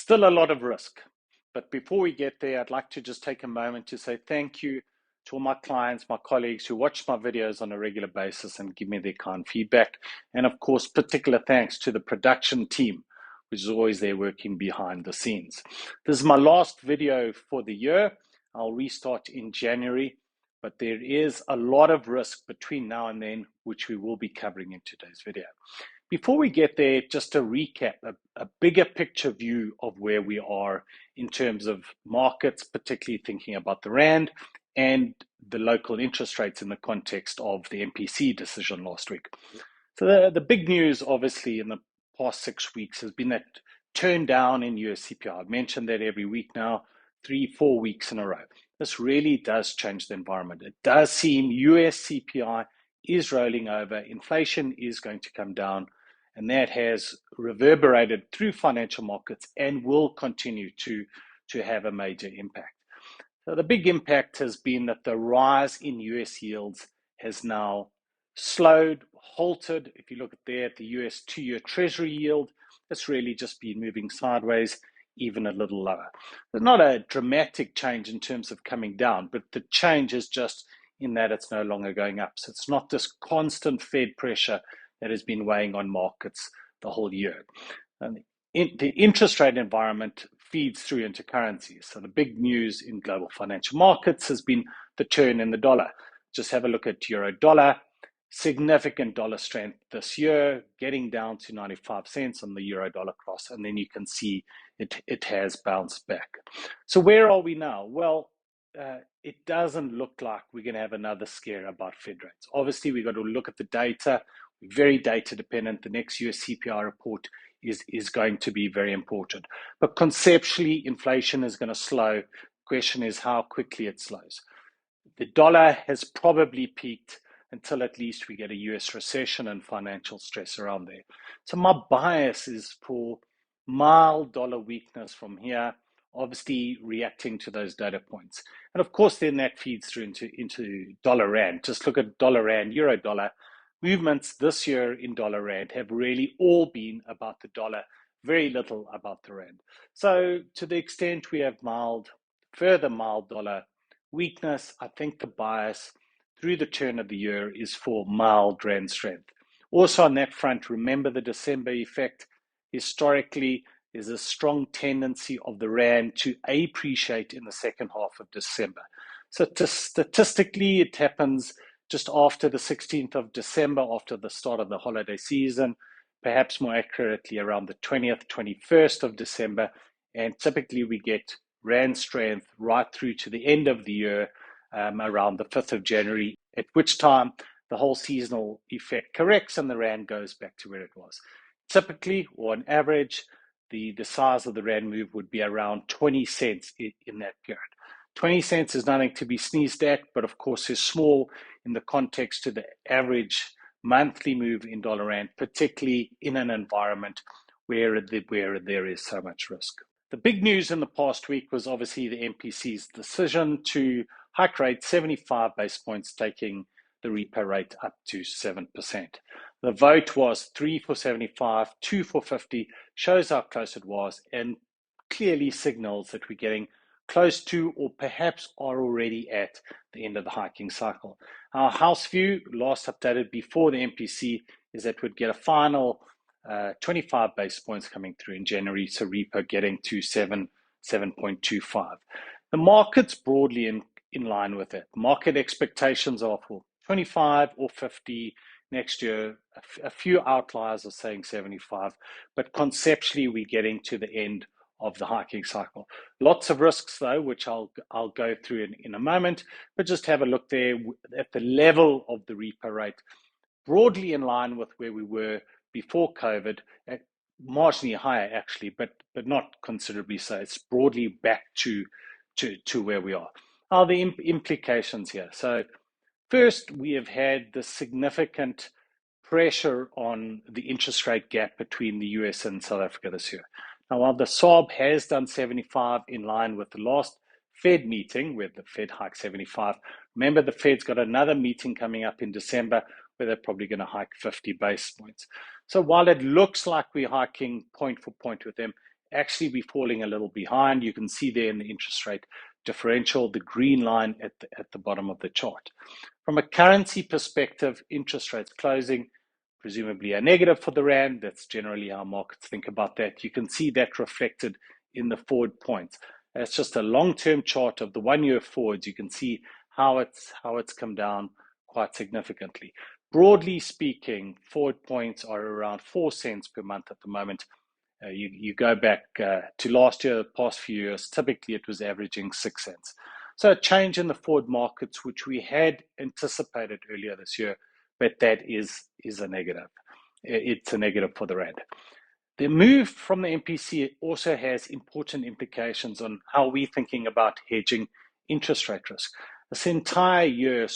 Still a lot of risk. But before we get there, I'd like to just take a moment to say thank you to all my clients, my colleagues who watch my videos on a regular basis and give me their kind feedback. And of course, particular thanks to the production team, which is always there working behind the scenes. This is my last video for the year. I'll restart in January, but there is a lot of risk between now and then, which we will be covering in today's video. Before we get there, just a recap, a bigger picture view of where we are in terms of markets, particularly thinking about the Rand and the local interest rates in the context of the MPC decision last week. So the big news, obviously, in the past 6 weeks has been that turn down in US CPI. I've mentioned that every week now, 3-4 weeks in a row. This really does change the environment. It does seem US CPI is rolling over, inflation is going to come down, and that has reverberated through financial markets and will continue to have a major impact. So the big impact has been that the rise in US yields has now slowed, halted. If you look at there at the US 2-year Treasury yield, it's really just been moving sideways, even a little lower. There's not a dramatic change in terms of coming down, but the change is just in that it's no longer going up. So it's not this constant Fed pressure that has been weighing on markets the whole year. And the interest rate environment feeds through into currencies. So the big news in global financial markets has been the turn in the dollar. Just have a look at euro dollar, significant dollar strength this year, getting down to 95 cents on the euro dollar cross. And then you can see it has bounced back. So where are we now? Well, it doesn't look like we're going to have another scare about Fed rates. Obviously, we've got to look at the data. We're very data dependent. The next US CPI report is going to be very important. But conceptually, inflation is going to slow. The question is how quickly it slows. The dollar has probably peaked until at least we get a US recession and financial stress around there. So my bias is for mild dollar weakness from here, obviously reacting to those data points. And of course, then that feeds through into dollar rand. Just look at dollar rand, euro dollar. Movements this year in dollar rand have really all been about the dollar, very little about the rand. So to the extent we have further mild dollar weakness, I think the bias through the turn of the year is for mild rand strength. Also on that front, remember the December effect. Historically, there's a strong tendency of the rand to appreciate in the second half of December. So statistically, it happens just after the 16th of December, after the start of the holiday season, perhaps more accurately around the 20th, 21st of December. And typically we get rand strength right through to the end of the year, around the 5th of January, at which time the whole seasonal effect corrects and the rand goes back to where it was. Typically, or on average, the size of the rand move would be around 20 cents in that period. 20 cents is nothing to be sneezed at, but of course is small in the context to the average monthly move in dollar rand, particularly in an environment where there is so much risk. The big news in the past week was obviously the MPC's decision to hike rate 75 basis points, taking the repo rate up to 7%. The vote was 3 for 75, 2 for 50, shows how close it was, and clearly signals that we're getting close to or perhaps are already at the end of the hiking cycle. Our house view, last updated before the MPC, is that we'd get a final 25 basis points coming through in January, so repo getting to 7.25. The market's broadly in line with it. Market expectations are for 25 or 50 next year. A few outliers are saying 75, but conceptually we're getting to the end of the hiking cycle. Lots of risks though, which I'll go through in a moment, but just have a look there at the level of the repo rate, broadly in line with where we were before COVID, marginally higher actually, but not considerably so. It's broadly back to where we are. Now the implications here. So first, we have had the significant pressure on the interest rate gap between the US and South Africa this year. Now, while the SARB has done 75 in line with the last Fed meeting, where the Fed hiked 75, remember the Fed's got another meeting coming up in December where they're probably going to hike 50 basis points. So while it looks like we're hiking point for point with them, actually be falling a little behind. You can see there in the interest rate differential, the green line at the bottom of the chart. From a currency perspective, interest rates closing presumably a negative for the rand. That's generally how markets think about that. You can see that reflected in the forward points. That's just a long-term chart of the 1 year forwards. You can see how it's come down quite significantly. Broadly speaking, forward points are around 4 cents per month at the moment. You go back to last year, the past few years, typically it was averaging 6 cents. So a change in the forward markets, which we had anticipated earlier this year, but that is a negative. It's a negative for the rand. The move from the MPC also has important implications on how we're thinking about hedging interest rate risk. This entire year,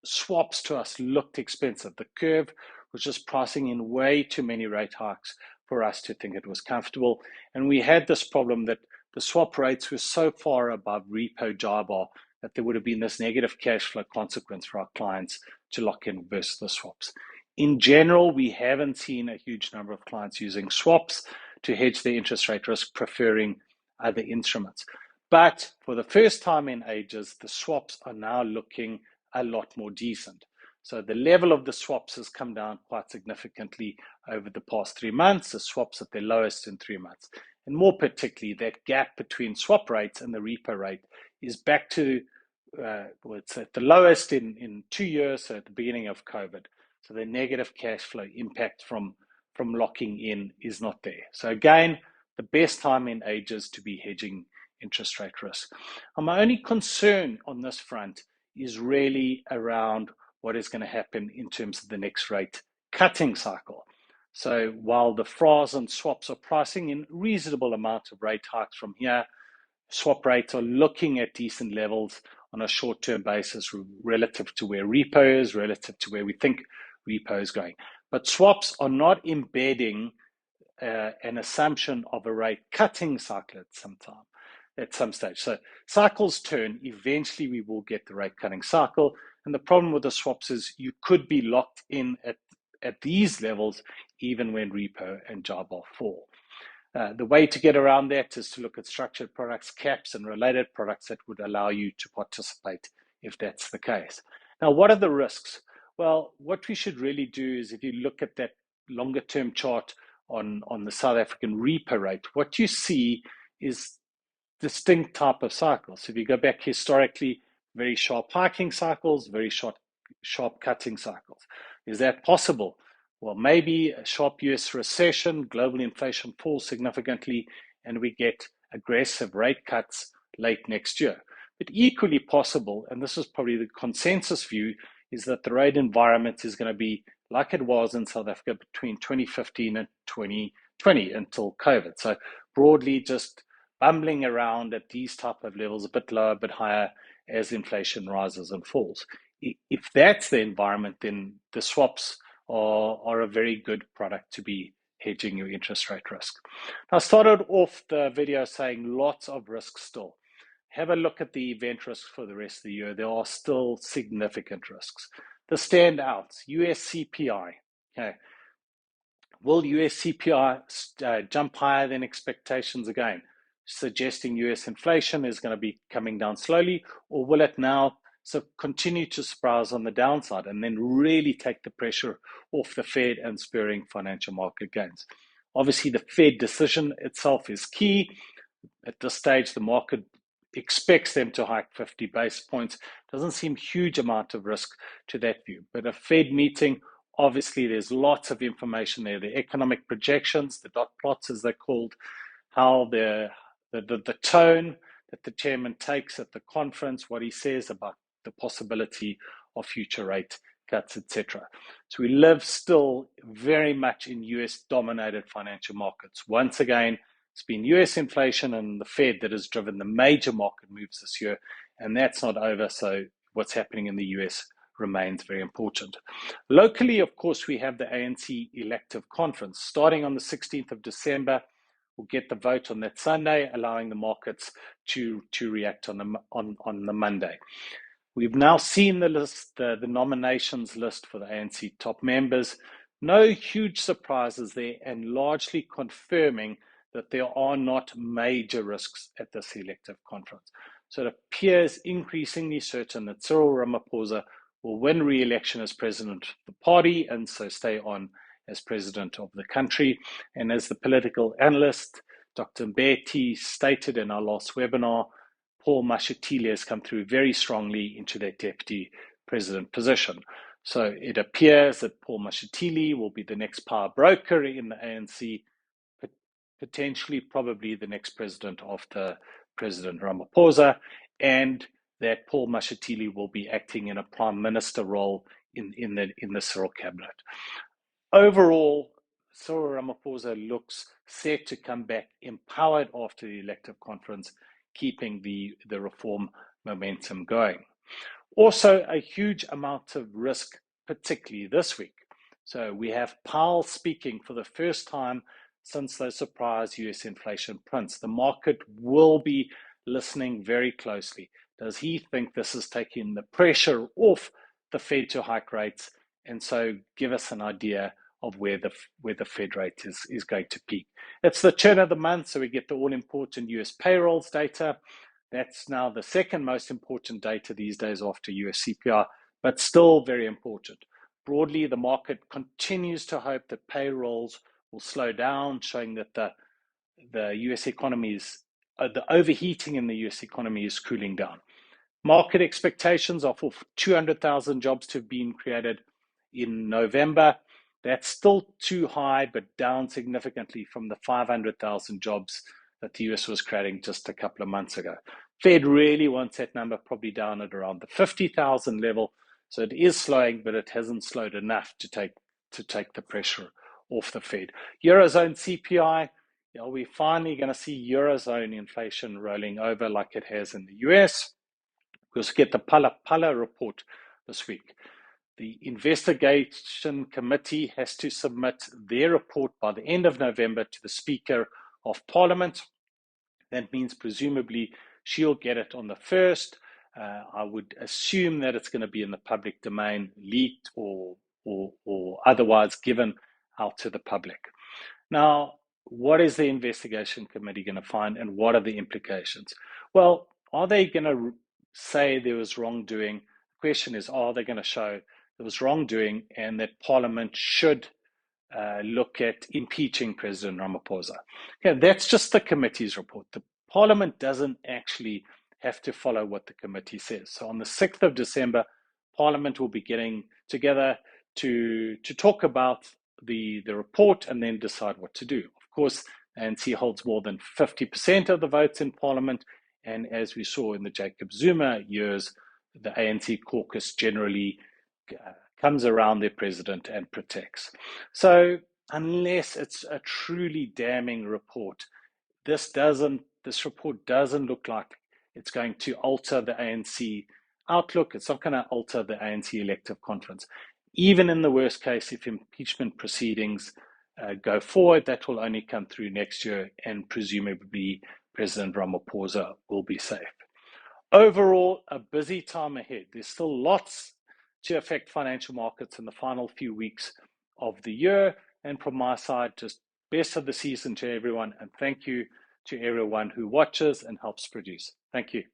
swaps to us looked expensive. The curve was just pricing in way too many rate hikes for us to think it was comfortable. And we had this problem that the swap rates were so far above repo JIBAR that there would have been this negative cash flow consequence for our clients to lock in versus the swaps. In general, we haven't seen a huge number of clients using swaps to hedge their interest rate risk, preferring other instruments. But for the first time in ages, the swaps are now looking a lot more decent. So the level of the swaps has come down quite significantly over the past 3 months. The swaps at their lowest in 3 months. And more particularly, that gap between swap rates and the repo rate is back to, it's at the lowest in 2 years, so at the beginning of COVID. So the negative cash flow impact from locking in is not there. So again, the best time in ages to be hedging interest rate risk. And my only concern on this front is really around what is going to happen in terms of the next rate cutting cycle. So while the FRAs and swaps are pricing in reasonable amount of rate hikes from here, swap rates are looking at decent levels on a short-term basis relative to where repo is, relative to where we think repo is going. But swaps are not embedding an assumption of a rate cutting cycle at some stage. So cycles turn, eventually we will get the rate cutting cycle. And the problem with the swaps is you could be locked in at these levels even when repo and JIBAR fall. The way to get around that is to look at structured products, caps, and related products that would allow you to participate if that's the case. Now, what are the risks? Well, what we should really do is if you look at that longer term chart on the South African repo rate, what you see is distinct type of cycles. So if you go back historically, very sharp hiking cycles, very sharp cutting cycles. Is that possible? Well, maybe a sharp US recession, global inflation falls significantly, and we get aggressive rate cuts late next year. But equally possible, and this is probably the consensus view, is that the rate environment is going to be like it was in South Africa between 2015 and 2020 until COVID. So broadly just bumbling around at these type of levels, a bit lower, a bit higher as inflation rises and falls. If that's the environment, then the swaps are a very good product to be hedging your interest rate risk. I started off the video saying lots of risks still. Have a look at the event risks for the rest of the year. There are still significant risks. The standouts, US CPI. Okay. Will US CPI jump higher than expectations again, suggesting US inflation is going to be coming down slowly, or will it now continue to surprise on the downside and then really take the pressure off the Fed and spurring financial market gains? Obviously, the Fed decision itself is key. At this stage, the market expects them to hike 50 basis points. Doesn't seem huge amount of risk to that view. But a Fed meeting, obviously, there's lots of information there. The economic projections, the dot plots as they're called, how the tone that the chairman takes at the conference, what he says about the possibility of future rate cuts, etc. So we live still very much in US-dominated financial markets. Once again, it's been US inflation and the Fed that has driven the major market moves this year, and that's not over, so what's happening in the US remains very important. Locally, of course, we have the ANC elective conference starting on the 16th of December. We'll get the vote on that Sunday, allowing the markets to react on the Monday. We've now seen the list, the nominations list for the ANC top members. No huge surprises there, and largely confirming that there are not major risks at this elective conference. So it appears increasingly certain that Cyril Ramaphosa will win re-election as president of the party and so stay on as president of the country. And as the political analyst, Dr. Mbeki stated in our last webinar, Paul Mashatile has come through very strongly into that deputy president position. So it appears that Paul Mashatile will be the next power broker in the ANC, potentially probably the next president after President Ramaphosa, and that Paul Mashatile will be acting in a prime minister role in the Cyril cabinet. Overall, Cyril Ramaphosa looks set to come back empowered after the elective conference, keeping the reform momentum going. Also, a huge amount of risk, particularly this week. So we have Powell speaking for the first time since those surprise US inflation prints. The market will be listening very closely. Does he think this is taking the pressure off the Fed to hike rates? And so give us an idea of where the Fed rate is going to peak. It's the churn of the month, so we get the all-important US payrolls data. That's now the second most important data these days after US CPI, but still very important. Broadly, the market continues to hope that payrolls will slow down, showing that the US economy is, the overheating in the US economy is cooling down. Market expectations are for 200,000 jobs to have been created in November. That's still too high, but down significantly from the 500,000 jobs that the US was creating just a couple of months ago. Fed really wants that number probably down at around the 50,000 level. So it is slowing, but it hasn't slowed enough to take the pressure off the Fed. Eurozone CPI, are we finally going to see Eurozone inflation rolling over like it has in the US? We'll get the Pala report this week. The investigation committee has to submit their report by the end of November to the Speaker of Parliament. That means presumably she'll get it on the 1st. I would assume that it's going to be in the public domain, leaked or otherwise given out to the public. Now, what is the investigation committee going to find and what are the implications? Well, are they going to say there was wrongdoing? The question is, are they going to show there was wrongdoing and that Parliament should look at impeaching President Ramaphosa? Okay, that's just the committee's report. The Parliament doesn't actually have to follow what the committee says. So on the 6th of December, Parliament will be getting together to talk about the report and then decide what to do. Of course, ANC holds more than 50% of the votes in Parliament, and as we saw in the Jacob Zuma years, the ANC caucus generally comes around their president and protects. So unless it's a truly damning report, this report doesn't look like it's going to alter the ANC outlook. It's not going to alter the ANC elective conference. Even in the worst case, if impeachment proceedings go forward, that will only come through next year, and presumably President Ramaphosa will be safe. Overall, a busy time ahead. There's still lots to affect financial markets in the final few weeks of the year. And from my side, just best of the season to everyone, and thank you to everyone who watches and helps produce. Thank you.